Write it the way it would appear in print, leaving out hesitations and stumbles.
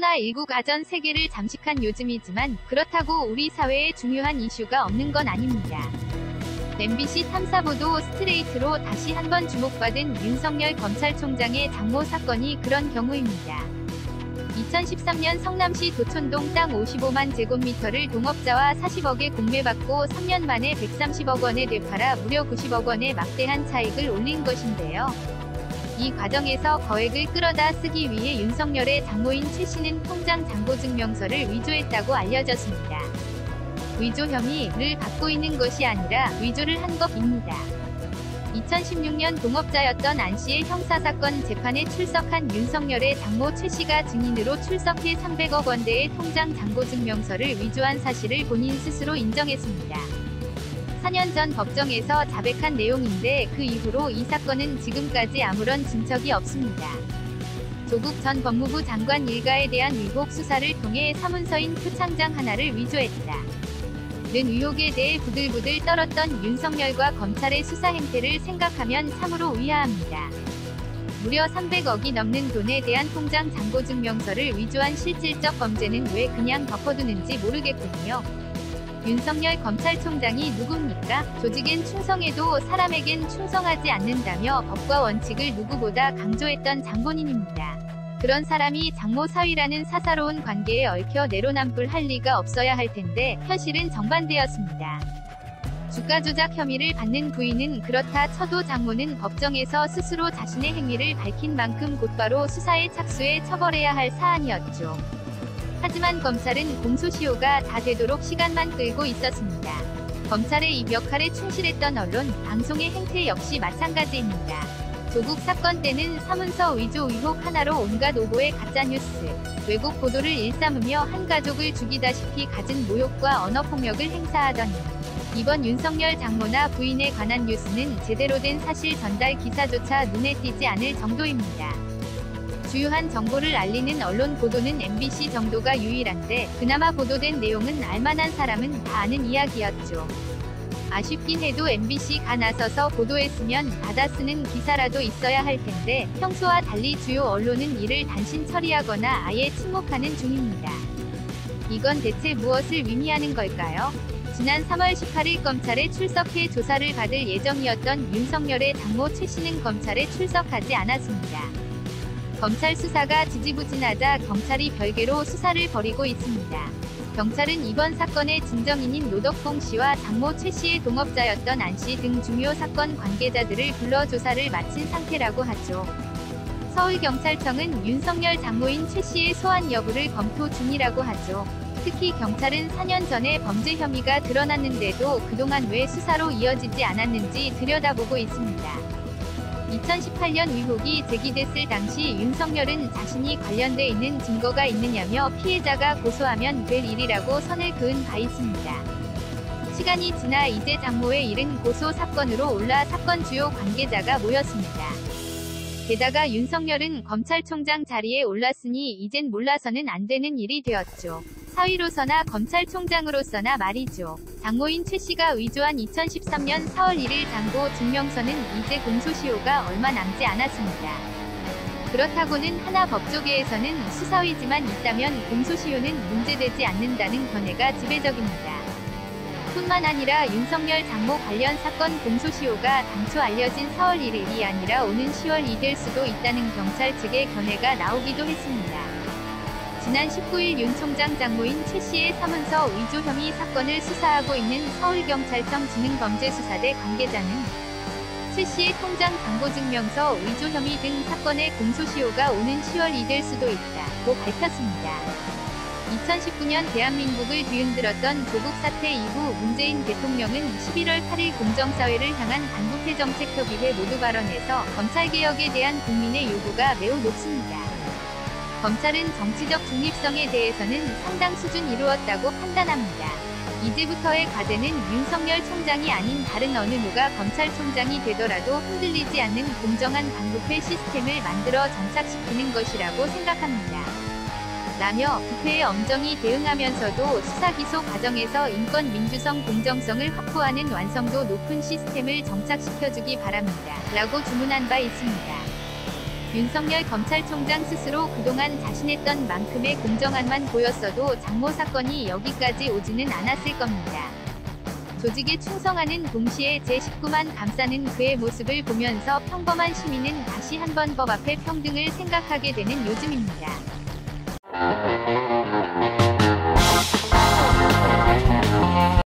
코로나19가 전 세계를 잠식한 요즘이지만 그렇다고 우리 사회에 중요한 이슈가 없는 건 아닙니다. MBC 탐사보도 스트레이트로 다시 한번 주목받은 윤석열 검찰총장의 장모 사건이 그런 경우입니다. 2013년 성남시 도촌동 땅 55만 제곱미터를 동업자와 40억에 공매받고 3년 만에 130억 원에 되팔아 무려 90억 원의 막대한 차익을 올린 것인데요. 이 과정에서 거액을 끌어다 쓰기 위해 윤석열의 장모인 최 씨는 통장 잔고증명서를 위조했다고 알려졌습니다. 위조 혐의를 받고 있는 것이 아니라 위조를 한 것입니다. 2016년 동업자였던 안 씨의 형사사건 재판에 출석한 윤석열의 장모 최 씨가 증인으로 출석해 300억 원대의 통장 잔고증명서를 위조한 사실을 본인 스스로 인정했습니다. 4년 전 법정에서 자백한 내용인데 그 이후로 이 사건은 지금까지 아무런 진척이 없습니다. 조국 전 법무부 장관 일가에 대한 위복 수사를 통해 사문서인 표창장 하나를 위조했다. 는 의혹에 대해 부들부들 떨었던 윤석열과 검찰의 수사 행태를 생각하면 참으로 의아합니다. 무려 300억이 넘는 돈에 대한 통장 잔고증명서를 위조한 실질적 범죄는 왜 그냥 덮어두는지 모르겠군요. 윤석열 검찰총장이 누굽니까? 조직엔 충성해도 사람에겐 충성하지 않는다며 법과 원칙을 누구보다 강조했던 장본인입니다. 그런 사람이 장모 사위라는 사사로운 관계에 얽혀 내로남불 할 리가 없어야 할 텐데 현실은 정반대였습니다. 주가 조작 혐의를 받는 부인은 그렇다 쳐도 장모는 법정에서 스스로 자신의 행위를 밝힌 만큼 곧바로 수사에 착수해 처벌해야 할 사안이었죠. 하지만 검찰은 공소시효가 다 되도록 시간만 끌고 있었습니다. 검찰의 이 역할에 충실했던 언론, 방송의 행태 역시 마찬가지입니다. 조국 사건 때는 사문서 위조 의혹 하나로 온갖 오보의 가짜뉴스, 왜곡 보도를 일삼으며 한 가족을 죽이다시피 갖은 모욕과 언어폭력을 행사하더니 이번 윤석열 장모나 부인에 관한 뉴스는 제대로 된 사실 전달 기사조차 눈에 띄지 않을 정도입니다. 주요한 정보를 알리는 언론 보도는 MBC 정도가 유일한데 그나마 보도된 내용은 알만한 사람은 다 아는 이야기였죠. 아쉽긴 해도 MBC가 나서서 보도했으면 받아 쓰는 기사라도 있어야 할 텐데 평소와 달리 주요 언론은 이를 단신 처리하거나 아예 침묵하는 중입니다. 이건 대체 무엇을 의미하는 걸까요? 지난 3월 18일 검찰에 출석해 조사를 받을 예정이었던 윤석열의 장모 최 씨는 검찰에 출석하지 않았습니다. 검찰 수사가 지지부진하자 경찰이 별개로 수사를 벌이고 있습니다. 경찰은 이번 사건의 진정인인 노덕봉 씨와 장모 최 씨의 동업자였던 안 씨 등 중요 사건 관계자들을 불러 조사를 마친 상태라고 하죠. 서울경찰청은 윤석열 장모인 최 씨의 소환 여부를 검토 중이라고 하죠. 특히 경찰은 4년 전에 범죄 혐의가 드러났는데도 그동안 왜 수사로 이어지지 않았는지 들여다보고 있습니다. 2018년 의혹이 제기됐을 당시 윤석열은 자신이 관련돼 있는 증거가 있느냐며 피해자가 고소하면 될 일이라고 선을 그은 바 있습니다. 시간이 지나 이제 장모의 일은 고소 사건으로 올라 사건 주요 관계자가 모였습니다. 게다가 윤석열은 검찰총장 자리에 올랐으니 이젠 몰라서는 안 되는 일이 되었죠. 사위로서나 검찰총장으로서나 말이죠. 장모인 최 씨가 위조한 2013년 4월 1일 장고 증명서는 이제 공소시효가 얼마 남지 않았습니다. 그렇다고는 하나 법조계에서는 수사위지만 있다면 공소시효는 문제되지 않는다는 견해가 지배적입니다. 뿐만 아니라 윤석열 장모 관련 사건 공소시효가 당초 알려진 4월 1일이 아니라 오는 10월 2될 수도 있다는 경찰 측의 견해가 나오기도 했습니다. 지난 19일 윤 총장 장모인 최 씨의 사문서 위조 혐의 사건을 수사하고 있는 서울경찰청 지능범죄수사대 관계자는 최 씨의 통장 잔고증명서 위조 혐의 등 사건의 공소시효가 오는 10월 2될 수도 있다고 밝혔습니다. 2019년 대한민국을 뒤흔들었던 조국 사태 이후 문재인 대통령은 11월 8일 공정사회를 향한 반부패정책협의회 모두 발언에서 검찰개혁에 대한 국민의 요구가 매우 높습니다. 검찰은 정치적 중립성에 대해서는 상당 수준 이루었다고 판단합니다. 이제부터의 과제는 윤석열 총장이 아닌 다른 어느 누가 검찰총장이 되더라도 흔들리지 않는 공정한 반부패 시스템을 만들어 정착시키는 것이라고 생각합니다. 라며 부패에 엄정히 대응하면서도 수사기소 과정에서 인권 민주성 공정성을 확보하는 완성도 높은 시스템을 정착시켜주기 바랍니다. 라고 주문한 바 있습니다. 윤석열 검찰총장 스스로 그동안 자신했던 만큼의 공정함만 보였어도 장모 사건이 여기까지 오지는 않았을 겁니다. 조직에 충성하는 동시에 제19만 감싸는 그의 모습을 보면서 평범한 시민은 다시 한번 법 앞에 평등을 생각하게 되는 요즘입니다.